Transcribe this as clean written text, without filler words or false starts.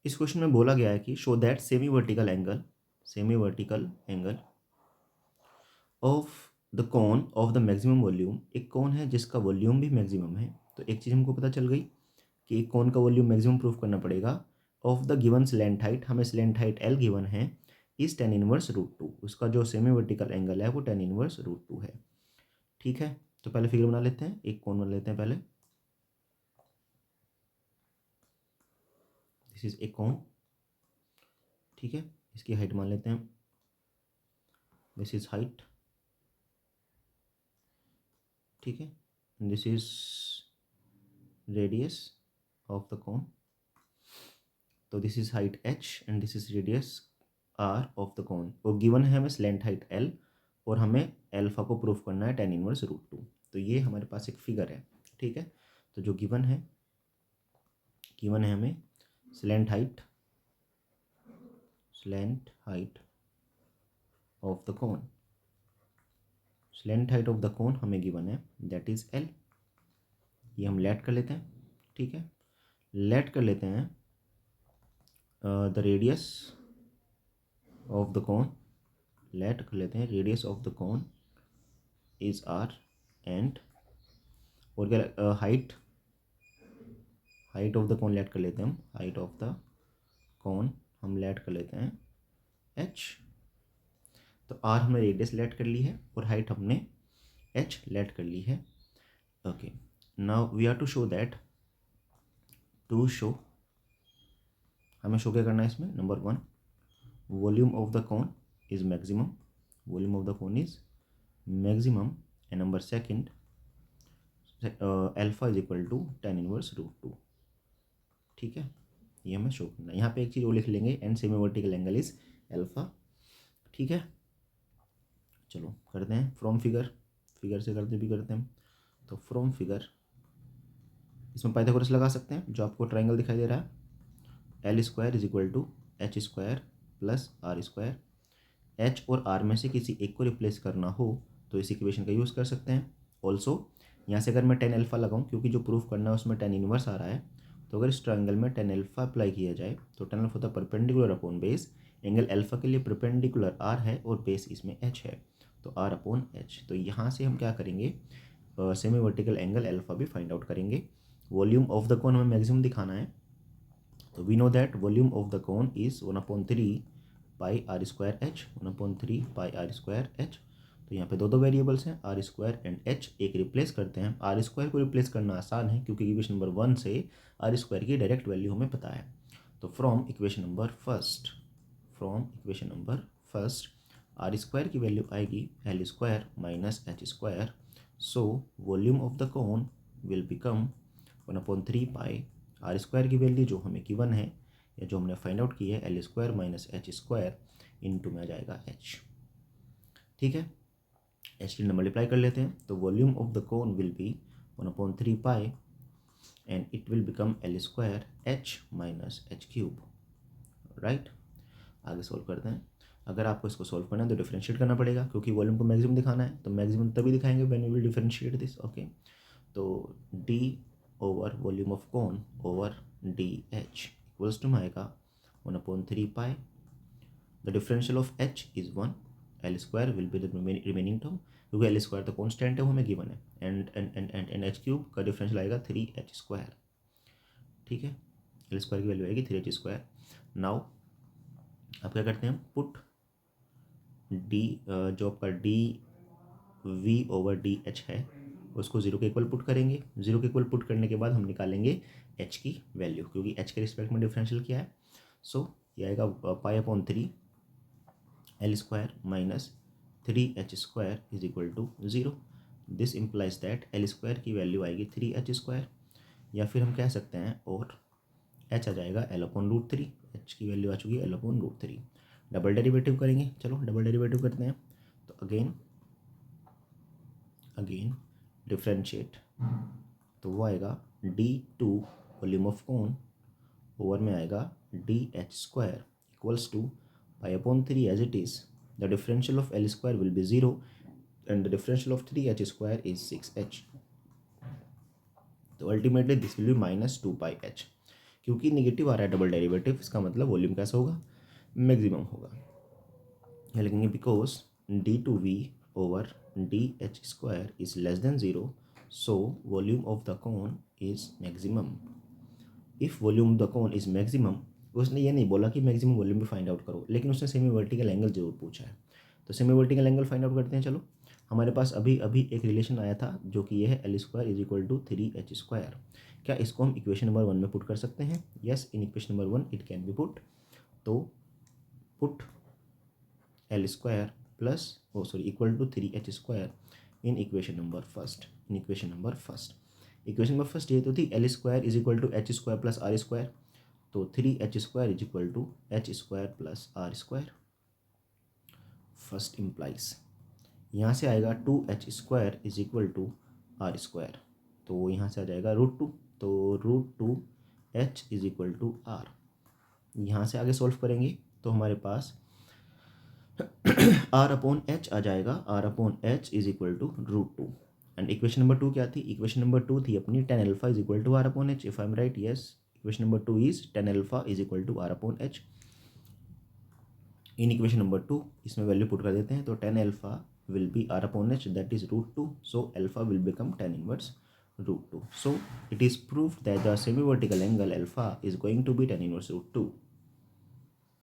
इस क्वेश्चन में बोला गया है कि show that semi vertical angle of the cone of the maximum volume, एक कोन है जिसका वॉल्यूम भी मैक्सिमम है। तो एक चीज़ हमको पता चल गई कि एक कोन का वॉल्यूम मैक्सिमम प्रूफ करना पड़ेगा। Of the given slant height, हमें स्लैंट हाइट एल गिवन है, इज tan इनवर्स √2। उसका जो सेमी वर्टिकल एंगल है वो tan इनवर्स √2 है। ठीक है, तो पहले फिगर बना लेते हैं, एक कोन बना लेते हैं पहले। दिस इज ए कोन, ठीक है, इसकी हाइट मान लेते हैं, दिस इज हाइट, ठीक है, this is radius of the cone. तो this is height h and this is radius r of the cone. और गिवन है हमें स्लैंट हाइट l और हमें एल्फा को प्रूफ करना है tan इनवर्स √2। तो ये हमारे पास एक फिगर है, ठीक है। तो जो गिवन है हमें slant height of the cone, slant height of the cone हमें गिवन है, दैट इज l। ये हम लेट कर लेते हैं, ठीक है, लेट कर लेते हैं the radius of the cone, let कर लेते हैं radius of the cone is r and और क्या height of the cone let कर लेते हैं हम, हाइट ऑफ द कोन हम लेट कर लेते हैं h। तो r हमने रेडियस लेट कर ली है और हाइट हमने h लेट कर ली है। Okay, now we are to show that, हमें शो क्या करना है इसमें, number 1 volume of the cone is maximum, and number 2 alpha is equal to tan inverse √2। ठीक है, ये हमें शो करना है। यहाँ पे एक चीज़ और लिख लेंगे, and semi vertical angle is alpha. ठीक है, चलो करते हैं फ्रॉम फिगर से करते हैं। तो फ्रॉम फिगर इसमें पाइथागोरस लगा सकते हैं, जो आपको ट्राइंगल दिखाई दे रहा है, L² is equal to h² plus r²। h और r में से किसी एक को रिप्लेस करना हो तो इस इक्वेशन का यूज़ कर सकते हैं। ऑल्सो यहाँ से अगर मैं tan अल्फा लगाऊं, क्योंकि जो प्रूफ करना है उसमें tan इनवर्स आ रहा है, तो अगर इस ट्रायंगल में tan अल्फा अप्लाई किया जाए तो tan अल्फा होता है perpendicular upon base. Angle alpha के लिए परपेंडिकुलर r है और बेस इसमें h है, तो r अपॉन h। तो यहाँ से हम क्या करेंगे, सेमी वर्टिकल एंगल अल्फा भी फाइंड आउट करेंगे। वॉल्यूम ऑफ द कोन हमें मैक्सिमम दिखाना है, तो we know that volume of the cone is 1/3 pi r² h, 1/3 pi r² h। तो यहाँ पे दो वेरिएबल्स हैं, r² एंड h। एक रिप्लेस करते हैं, r² को रिप्लेस करना आसान है क्योंकि इक्वेशन नंबर 1 से r² की डायरेक्ट वैल्यू हमें पता है। तो from equation number first r² की वैल्यू आएगी l² minus h²। So volume of the cone will become 1/3 pi r² की वैल्यू जो हमें गिवन है या जो हमने फाइंड आउट की है l² माइनस h² इनटू में आ जाएगा h। ठीक है, h के मल्टीप्लाई कर लेते हैं, तो volume of the cone will be 1/3 pi and it will become l² h minus h³। Right, आगे सोल्व करते हैं। अगर आपको इसको सोल्व करना है तो डिफरेंशिएट करना पड़ेगा, क्योंकि वॉल्यूम को मैक्सिमम दिखाना है, तो मैक्सिमम तभी दिखाएंगे when we will differentiate this. Okay, तो d over volume of cone over dh equals to आएगा 1/3 pi, the differential of h is 1, l² will be the remaining term, क्योंकि l² तो कॉन्स्टेंट है वो हमें गिवन है, एंड h³ का differential आएगा 3h²। ठीक है, l² की वैल्यू आएगी 3h²। नाउ अब क्या करते हैं, पुट d जो आपका dv ओवर dh है उसको 0 के इक्वल पुट करेंगे। 0 के इक्वल पुट करने के बाद हम निकालेंगे h की वैल्यू, क्योंकि h के रिस्पेक्ट में डिफरेंशियल किया है। सो ये आएगा π/3 l² minus 3h² is equal to 0। This implies that l² की वैल्यू आएगी 3h², या फिर हम कह सकते हैं और h आ जाएगा l/√3। h की वैल्यू आ चुकी है l/√3। डबल डेरिवेटिव करेंगे, चलो डबल डेरिवेटिव करते हैं। तो अगेन डिफरेंशिएट, तो वो आएगा d2 volume of cone over में आएगा dh² equals to π/3 as it is, the differential of l² will be 0 and the differential of 3h² is 6h। तो ultimately this will be -2πh, क्योंकि negative आ रहा है double derivative, इसका मतलब volume कैसा होगा, मैक्सिमम होगा। यहाँ लिखेंगे because d2v over dh² is less than 0, so volume of the cone is maximum. If volume of the cone is maximum, उसने ये नहीं बोला कि मैक्सिमम वॉल्यूम भी फाइंड आउट करो, लेकिन उसने सेमी वर्टिकल एंगल जरूर पूछा है। तो semi vertical angle find out करते हैं। चलो, हमारे पास अभी अभी एक रिलेशन आया था जो कि ये है L² is equal to 3h²। क्या इसको हम इक्वेशन नंबर 1 में पुट कर सकते हैं? Yes, in equation number 1 it can be put. तो put L² plus equal to 3h² in equation number first. Equation number first ये तो थी L² is equal to h² plus r²। तो 3h² is equal to h² plus r²। First implies यहाँ से आएगा 2h² is equal to r²। तो यहाँ से आ जाएगा √2। तो √2h is equal to r। यहाँ से आगे सॉल्व करेंगे तो हमारे पास r/h आ जाएगा। r/h is equal to √2। And equation number 2 क्या थी? इक्वेशन नंबर 2 थी अपनी tan alpha is equal to r/h। If I am right, yes, equation number 2 is tan alpha is equal to r/h। In equation number 2 इसमें value put कर देते हैं। तो tan alpha will be r/h, that is √2, so alpha will become tan inverse √2. So it is proved that the semi-vertical angle alpha is going to be tan inverse √2.